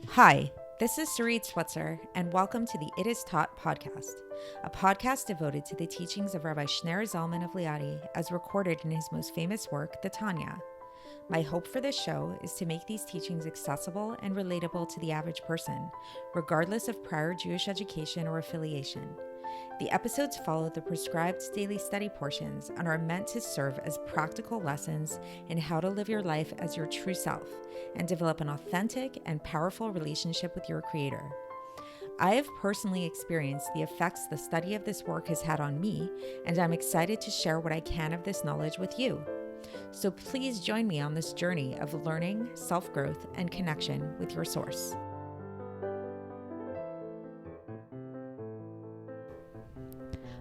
Hi, this is Sarit Switzer, and welcome to the It Is Taught podcast, a podcast devoted to the teachings of Rabbi Shneur Zalman of Liadi as recorded in his most famous work, the Tanya. My hope for this show is to make these teachings accessible and relatable to the average person, regardless of prior Jewish education or affiliation. The episodes follow the prescribed daily study portions and are meant to serve as practical lessons in how to live your life as your true self and develop an authentic and powerful relationship with your Creator. I have personally experienced the effects the study of this work has had on me, and I'm excited to share what I can of this knowledge with you. So please join me on this journey of learning, self-growth, and connection with your source.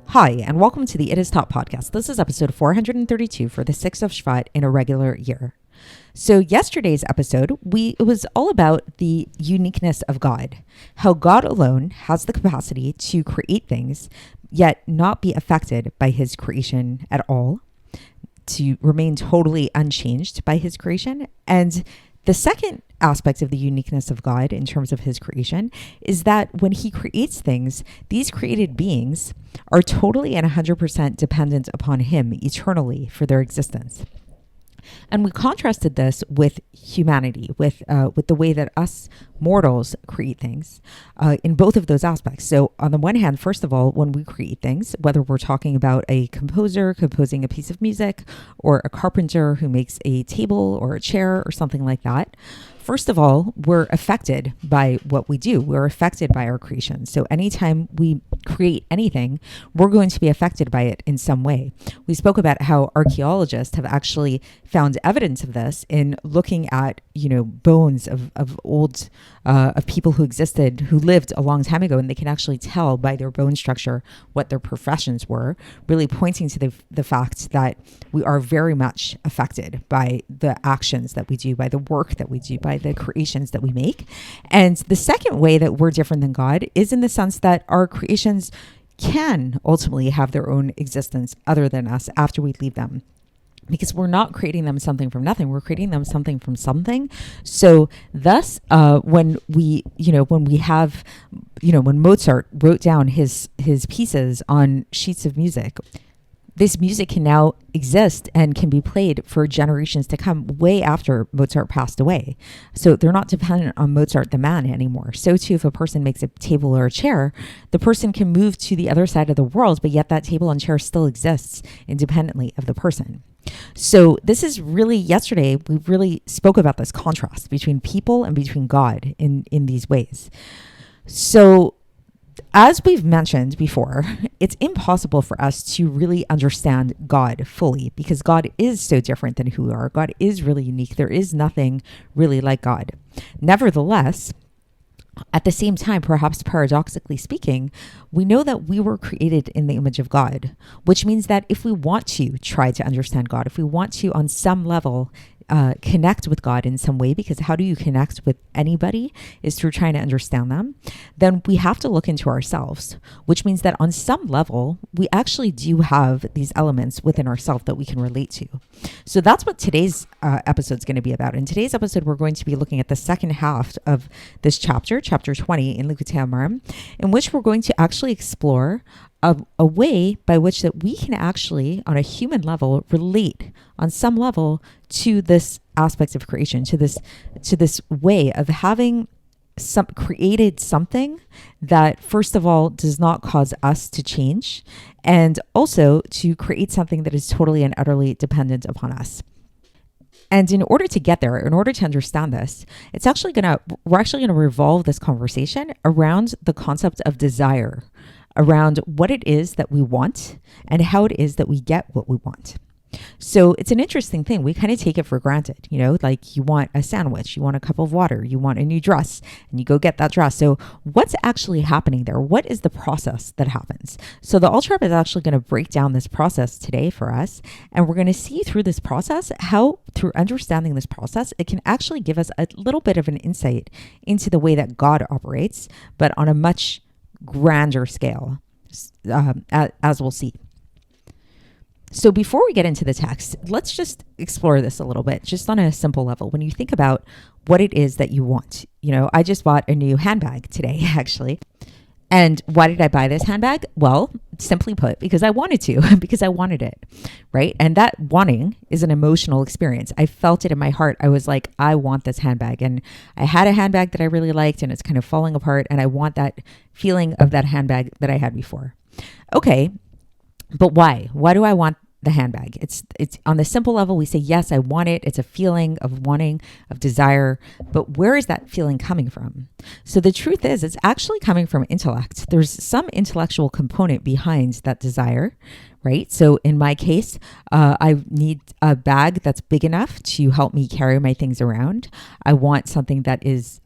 Hi, and welcome to the It Is Taught podcast. This is episode 432 for the 6th of Shevat in a regular year. So yesterday's episode, it was all about the uniqueness of God, how God alone has the capacity to create things, yet not be affected by his creation at all, to remain totally unchanged by his creation. And the second aspect of the uniqueness of God in terms of his creation is that when he creates things, these created beings are totally and 100% dependent upon him eternally for their existence. And we contrasted this with humanity, with the way that us mortals create things in both of those aspects. So on the one hand, first of all, when we create things, whether we're talking about a composer composing a piece of music or a carpenter who makes a table or a chair or something like that, first of all, we're affected by what we do. We're affected by our creation. So anytime we create anything, we're going to be affected by it in some way. We spoke about how archaeologists have actually found evidence of this in looking at, bones of old of people who lived a long time ago, and they can actually tell by their bone structure what their professions were, really pointing to the fact that we are very much affected by the actions that we do, by the work that we do, by the creations that we make. And the second way that we're different than God is in the sense that our creations can ultimately have their own existence other than us after we leave them. Because we're not creating them something from nothing, we're creating them something from something. So thus, when Mozart wrote down his pieces on sheets of music, this music can now exist and can be played for generations to come, way after Mozart passed away. So they're not dependent on Mozart the man anymore. So too, if a person makes a table or a chair, the person can move to the other side of the world, but yet that table and chair still exists independently of the person. So this is really, yesterday, we really spoke about this contrast between people and between God in these ways. So as we've mentioned before, it's impossible for us to really understand God fully because God is so different than who we are. God is really unique. There is nothing really like God. Nevertheless, at the same time, perhaps paradoxically speaking, we know that we were created in the image of God, which means that if we want to try to understand God, if we want to on some level connect with God in some way, because how do you connect with anybody is through trying to understand them, then we have to look into ourselves, which means that on some level, we actually do have these elements within ourselves that we can relate to. So that's what today's episode is going to be about. In today's episode, we're going to be looking at the second half of this chapter 20 in Likkutei Amarim, in which we're going to actually explore a way by which that we can actually, on a human level, relate on some level to this aspect of creation, to this way of having created something that, first of all, does not cause us to change, and also to create something that is totally and utterly dependent upon us. And in order to get there, in order to understand this, we're actually going to revolve this conversation around the concept of desire, around what it is that we want and how it is that we get what we want. So it's an interesting thing. We kind of take it for granted, like you want a sandwich, you want a cup of water, you want a new dress, and you go get that dress. So what's actually happening there? What is the process that happens? So the Alter Rebbe is actually going to break down this process today for us. And we're going to see through this process how, through understanding this process, it can actually give us a little bit of an insight into the way that God operates, but on a much grander scale, as we'll see. So before we get into the text, let's just explore this a little bit, just on a simple level. When you think about what it is that you want. I just bought a new handbag today, actually. And why did I buy this handbag? Well, simply put, because I wanted to, because I wanted it, right? And that wanting is an emotional experience. I felt it in my heart. I was like, I want this handbag. And I had a handbag that I really liked and it's kind of falling apart. And I want that feeling of that handbag that I had before. Okay, but why? Why do I want the handbag? It's on the simple level, we say, yes, I want it. It's a feeling of wanting, of desire, but where is that feeling coming from? So the truth is, it's actually coming from intellect. There's some intellectual component behind that desire, right? So in my case, I need a bag that's big enough to help me carry my things around. I want something that is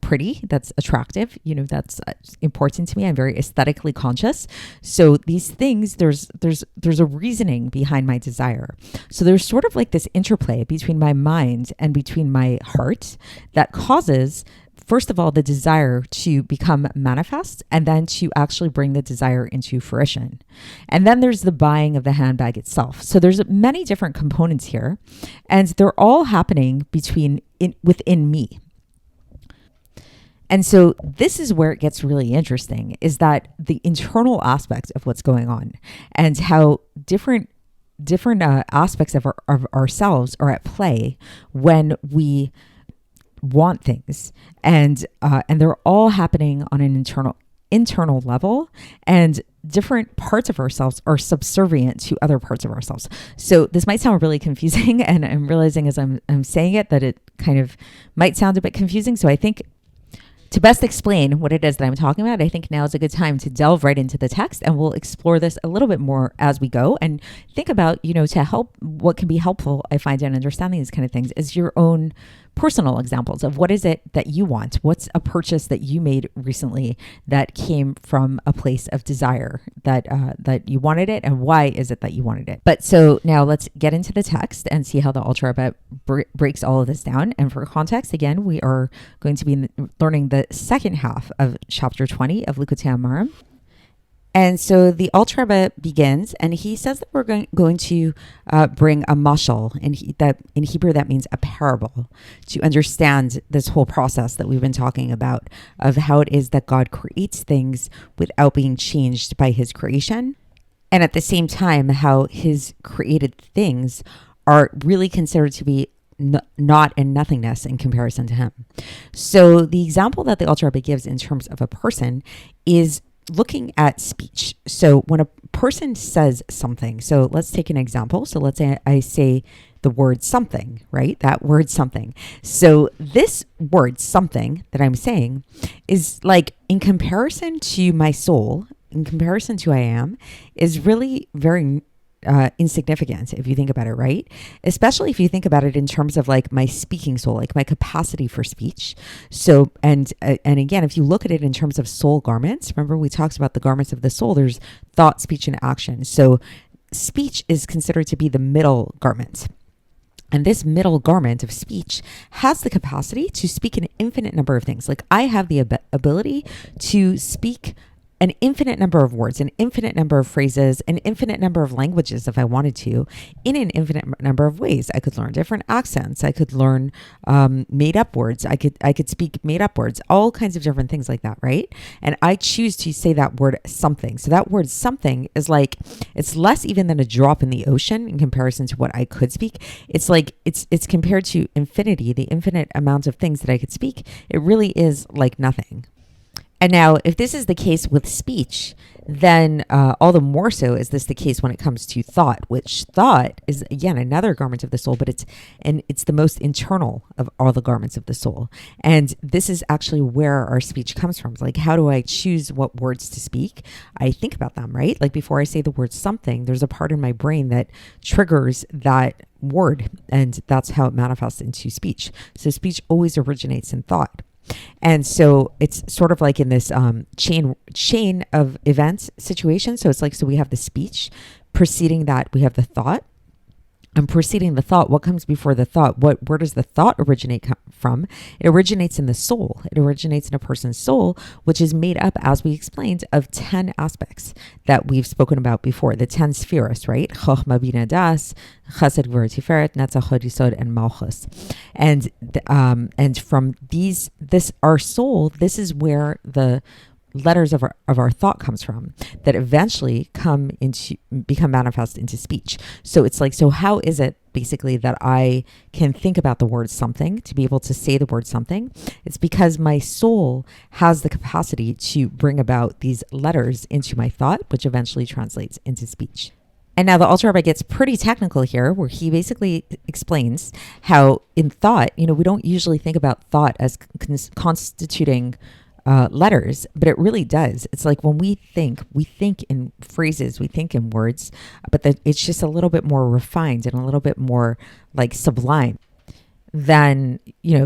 pretty, that's attractive, that's important to me. I'm very aesthetically conscious. So these things, there's a reasoning behind my desire. So there's sort of like this interplay between my mind and between my heart that causes, first of all, the desire to become manifest, and then to actually bring the desire into fruition. And then there's the buying of the handbag itself. So there's many different components here, and they're all happening within me. And so this is where it gets really interesting, is that the internal aspect of what's going on and how different aspects of ourselves are at play when we want things, and they're all happening on an internal level, and different parts of ourselves are subservient to other parts of ourselves. So this might sound really confusing, and I'm realizing as I'm saying it that it kind of might sound a bit confusing. So I think to best explain what it is that I'm talking about, I think now is a good time to delve right into the text, and we'll explore this a little bit more as we go, and think about, to help, what can be helpful, I find, in understanding these kind of things is your own personal examples of what is it that you want. What's a purchase that you made recently that came from a place of desire, that you wanted it, and why is it that you wanted it? But so now let's get into the text and see how the Alter Rebbe breaks all of this down. And for context, again, we are going to be learning the second half of chapter 20 of Likkutei Amarim. And so the Alter Rebbe begins, and he says that we're going to bring a mashal, and that in Hebrew that means a parable, to understand this whole process that we've been talking about of how it is that God creates things without being changed by his creation, and at the same time how his created things are really considered to be naught and nothingness in comparison to him. So the example that the Alter Rebbe gives in terms of a person is looking at speech. So when a person says something, so let's take an example. So let's say I say the word something, right? That word something. So this word something that I'm saying is like, in comparison to my soul, in comparison to I am, is really very insignificant if you think about it, right? Especially if you think about it in terms of like my speaking soul, like my capacity for speech. So, and again, if you look at it in terms of soul garments, remember we talked about the garments of the soul, there's thought, speech, and action. So speech is considered to be the middle garment. And this middle garment of speech has the capacity to speak an infinite number of things. Like I have the ability to speak an infinite number of words, an infinite number of phrases, an infinite number of languages if I wanted to, in an infinite number of ways. I could learn different accents. I could learn made up words. I could speak made up words, all kinds of different things like that, right? And I choose to say that word something. So that word something is like, it's less even than a drop in the ocean in comparison to what I could speak. It's like, it's compared to infinity, the infinite amount of things that I could speak. It really is like nothing. And now, if this is the case with speech, then all the more so is this the case when it comes to thought, which thought is, again, another garment of the soul, but it's the most internal of all the garments of the soul. And this is actually where our speech comes from. It's like, how do I choose what words to speak? I think about them, right? Like before I say the word something, there's a part in my brain that triggers that word, and that's how it manifests into speech. So speech always originates in thought. And so it's sort of like in this chain of events situation. So it's like, so we have the speech, preceding that we have the thought, I'm preceding the thought. What comes before the thought? Where does the thought originate from? It originates in the soul. It originates in a person's soul, which is made up, as we explained, of 10 aspects that we've spoken about before. The 10 spheres, right? Chochma, Bina, Das, Chesed, Gvura, Tiferet, Netzach, Hod, Yesod, and Malchus. And from our soul, this is where the letters of our thought comes from, that eventually become manifest into speech. So it's like, so how is it basically that I can think about the word something, to be able to say the word something? It's because my soul has the capacity to bring about these letters into my thought, which eventually translates into speech. And now the Alter Rebbe gets pretty technical here, where he basically explains how in thought, we don't usually think about thought as constituting letters, but it really does. It's like when we think in phrases, we think in words, but it's just a little bit more refined and a little bit more like sublime than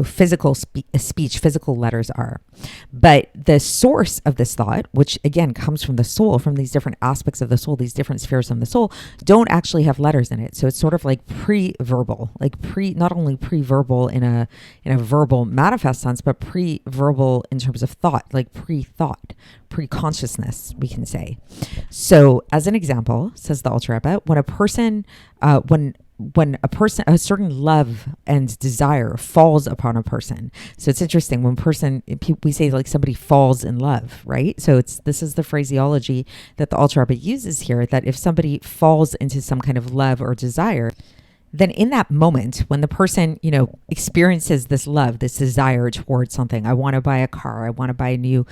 physical speech, physical letters are. But the source of this thought, which again comes from the soul, from these different aspects of the soul, these different spheres of the soul, don't actually have letters in it. So it's sort of like pre-verbal, not only pre-verbal in a verbal manifest sense, but pre-verbal in terms of thought, like pre-thought, pre-consciousness, we can say. So as an example, says the Alter Rebbe, when a certain love and desire falls upon a person. So it's interesting when we say like somebody falls in love, right? So this is the phraseology that the Alter Rebbe uses here, that if somebody falls into some kind of love or desire, then in that moment, when the person, experiences this love, this desire towards something, I want to buy a car, I want to buy a new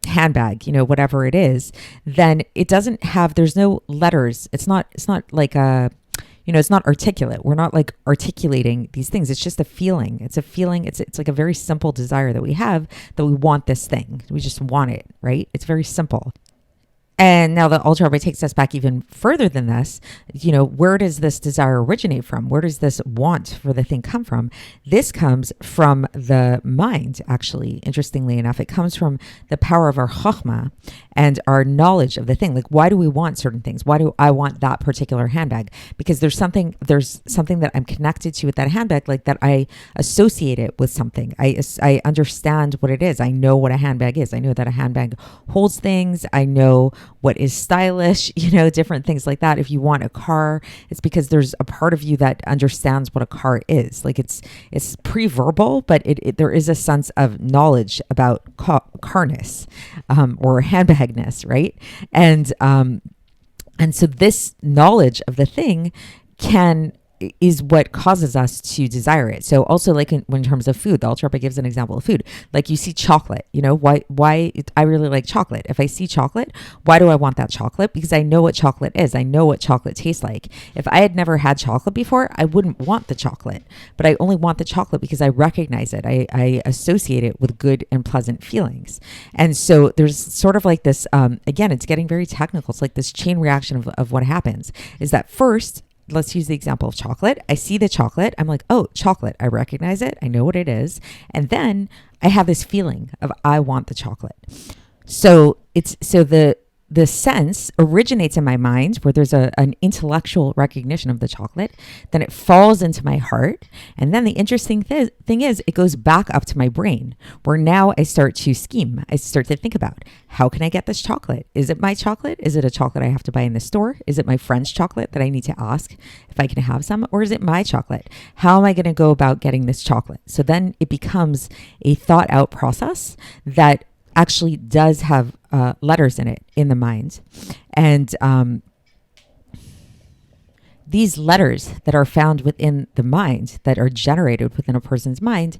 handbag, whatever it is, then there's no letters. It's not like it's not articulate. We're not like articulating these things. It's just a feeling. It's a feeling. It's like a very simple desire that we have, that we want this thing. We just want it, right? It's very simple. And now the Alter Rebbe takes us back even further than this. Where does this desire originate from? Where does this want for the thing come from? This comes from the mind, actually. Interestingly enough, it comes from the power of our chokhmah and our knowledge of the thing. Like, why do we want certain things? Why do I want that particular handbag? Because there's something that I'm connected to with that handbag, like that I associate it with something. I understand what it is. I know what a handbag is. I know that a handbag holds things. I know what is stylish, different things like that. If you want a car, it's because there's a part of you that understands what a car is. Like it's pre-verbal, but there is a sense of knowledge about carness or handbagness, right? And so this knowledge of the thing is what causes us to desire it. So also like in terms of food, the Alter Rebbe gives an example of food. Like you see chocolate, why I really like chocolate. If I see chocolate, why do I want that chocolate? Because I know what chocolate is. I know what chocolate tastes like. If I had never had chocolate before, I wouldn't want the chocolate, but I only want the chocolate because I recognize it. I associate it with good and pleasant feelings. And so there's sort of like this, again, it's getting very technical. It's like this chain reaction of what happens is that first, let's use the example of chocolate. I see the chocolate. I'm like, oh, chocolate. I recognize it. I know what it is. And then I have this feeling of I want the chocolate. So the sense originates in my mind where there's an intellectual recognition of the chocolate. Then it falls into my heart. And then the interesting thing is it goes back up to my brain, where now I start to scheme. I start to think about, how can I get this chocolate? Is it my chocolate? Is it a chocolate I have to buy in the store? Is it my friend's chocolate that I need to ask if I can have some? Or is it my chocolate? How am I going to go about getting this chocolate? So then it becomes a thought out process that actually does have letters in it in the mind. And these letters that are found within the mind, that are generated within a person's mind,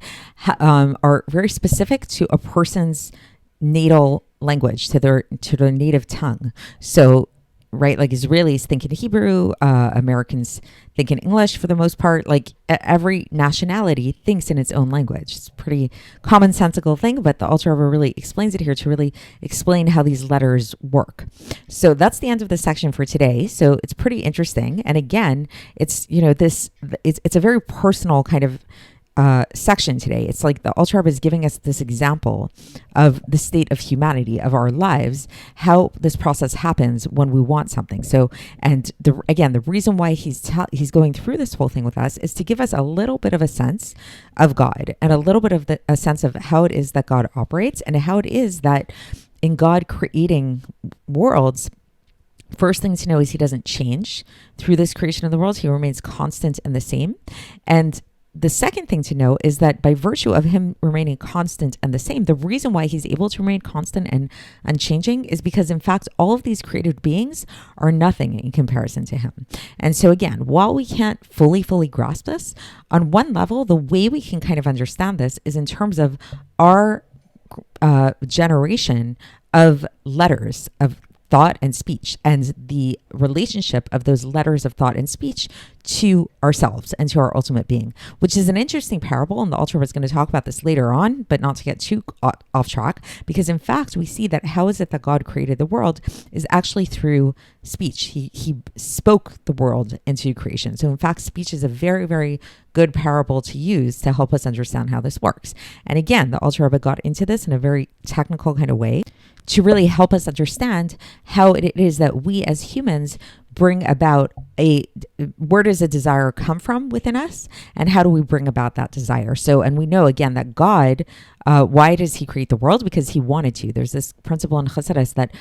are very specific to a person's natal language, to their native tongue. So right, like Israelis think in Hebrew, Americans think in English for the most part. Like every nationality thinks in its own language. It's a pretty commonsensical thing, but the Alter Rebbe really explains it here to really explain how these letters work. So that's the end of the section for today. So it's pretty interesting. And again, it's, it's a very personal kind of section today. It's like the Alter Rebbe is giving us this example of the state of humanity, of our lives, how this process happens when we want something. So, and the reason why he's going through this whole thing with us is to give us a little bit of a sense of God and a little bit of a sense of how it is that God operates and how it is that in God creating worlds, first thing to know is he doesn't change through this creation of the world. He remains constant and the same. And the second thing to know is that by virtue of him remaining constant and the same, the reason why he's able to remain constant and unchanging is because, in fact, all of these created beings are nothing in comparison to him. And so again, while we can't fully grasp this, on one level, the way we can kind of understand this is in terms of our generation of letters of thought and speech and the relationship of those letters of thought and speech to ourselves and to our ultimate being, which is an interesting parable. And the Alter Rebbe is going to talk about this later on, but not to get too off track, because in fact, we see that how is it that God created the world is actually through speech. He spoke the world into creation. So in fact, speech is a very, very good parable to use to help us understand how this works. And again, the Alter Rebbe got into this in a very technical kind of way to really help us understand how it is that we as humans bring about where does a desire come from within us, and how do we bring about that desire? So, and we know again that God, why does he create the world? Because he wanted to. There's this principle in Chassidus that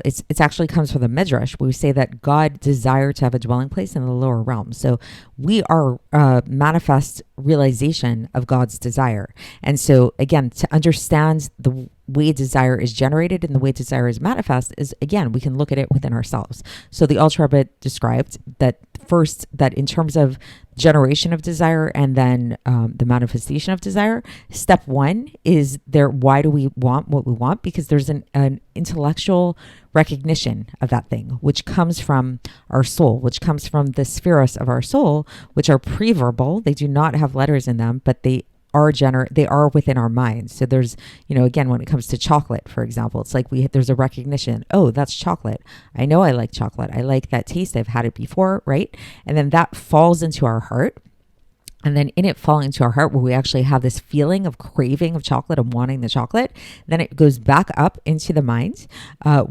it's actually comes from the Midrash, where we say that God desired to have a dwelling place in the lower realm. So we are manifest realization of God's desire. And so again, to understand the way desire is generated and the way desire is manifest is, again, we can look at it within ourselves. So the Alter Rebbe described that first, that in terms of generation of desire and then the manifestation of desire, step one is why do we want what we want? Because there's an intellectual recognition of that thing, which comes from our soul, which comes from the spheres of our soul, which are pre-verbal. They do not have letters in them, but they are within our minds. So there's, again, when it comes to chocolate, for example, it's like there's a recognition. Oh, that's chocolate. I know I like chocolate. I like that taste. I've had it before, right? And then that falls into our heart. And then in it falling into our heart, where we actually have this feeling of craving of chocolate and wanting the chocolate, then it goes back up into the mind,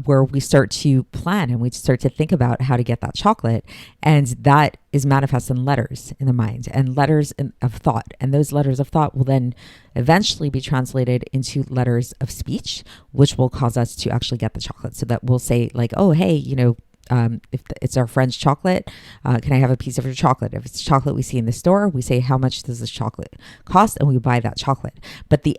where we start to plan and we start to think about how to get that chocolate. And that is manifest in letters in the mind and letters of thought. And those letters of thought will then eventually be translated into letters of speech, which will cause us to actually get the chocolate. So that we'll say like, oh, hey, if it's our friend's chocolate, can I have a piece of your chocolate? If it's chocolate we see in the store, we say, how much does this chocolate cost? And we buy that chocolate. But the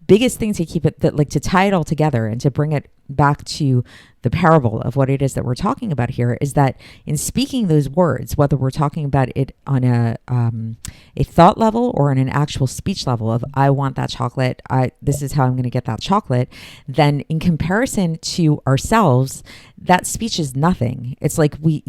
biggest thing to keep it, to tie it all together and to bring it back to the parable of what it is that we're talking about here, is that in speaking those words, whether we're talking about it on a thought level or on an actual speech level of, I want that chocolate, this is how I'm going to get that chocolate, then in comparison to ourselves, that speech is nothing. It's like we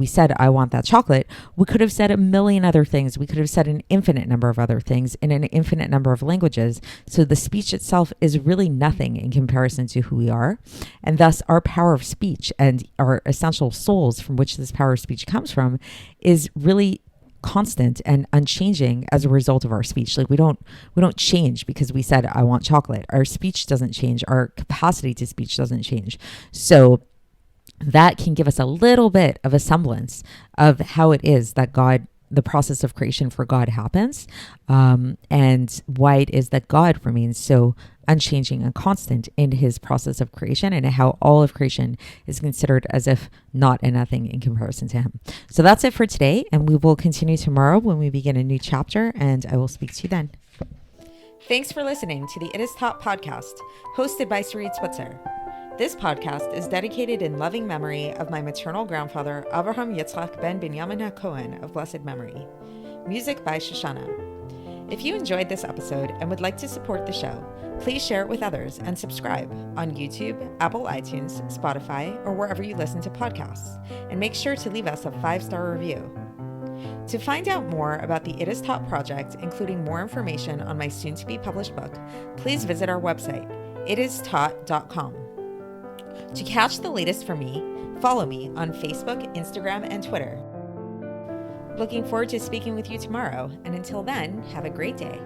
said, I want that chocolate. We could have said a million other things. We could have said an infinite number of other things in an infinite number of languages. So the speech itself is really nothing in comparison to who we are. And thus our power of speech and our essential souls from which this power of speech comes from is really constant and unchanging as a result of our speech. Like we don't change because we said, I want chocolate. Our speech doesn't change. Our capacity to speech doesn't change. So that can give us a little bit of a semblance of how it is that the process of creation for God happens, and why it is that God remains so unchanging and constant in his process of creation, and how all of creation is considered as if not and nothing in comparison to him. So that's it for today, and we will continue tomorrow when we begin a new chapter, and I will speak to you then. Thanks for listening to the It Is Taught podcast, hosted by Sarit Switzer. This podcast is dedicated in loving memory of my maternal grandfather, Avraham Yitzchak ben Binyamin HaKohen of blessed memory. Music by Shoshana. If you enjoyed this episode and would like to support the show, please share it with others and subscribe on YouTube, Apple iTunes, Spotify, or wherever you listen to podcasts. And make sure to leave us a 5-star review. To find out more about the It Is Taught project, including more information on my soon-to-be published book, please visit our website, itistaught.com. To catch the latest from me, follow me on Facebook, Instagram, and Twitter. Looking forward to speaking with you tomorrow. And until then, have a great day.